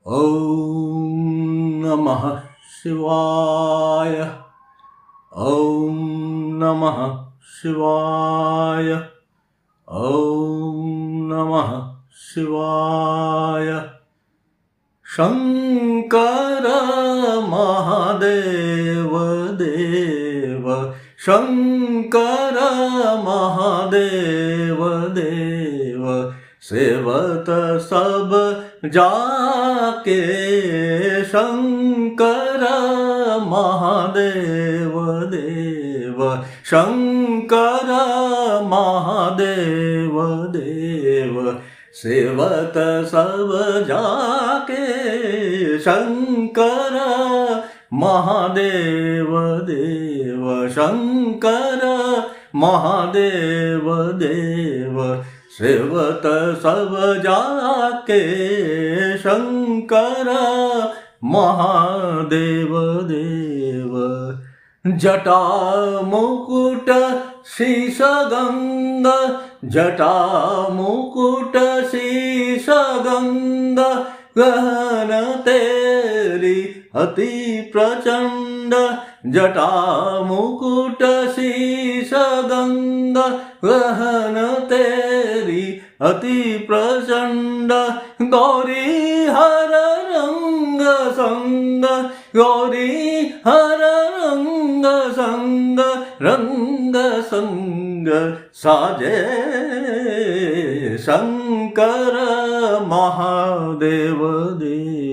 ॐ नमः शिवाय। ॐ नमः शिवाय। ॐ नमः शिवाय। शंकर महादेव देव, शंकर महादेव देव, सेवत सब जाके शंकर महादेव देव, शंकर महादेव देव, सेवत सब जाके शंकर महादेव देव, शंकर महादेव देव, सेवत सब जाके शंकर महादेव देव। जटा मुकुट शीश गंध, जटा मुकुट शीश गंध, गहन तेरी अति प्रचंड, जटा मुकुट शीश गंध, गहन तेरी अति प्रचंड, गौरी हर रंग संग, गौरी हर रंग संग, रंग संग साजे शंकर महादेव देव।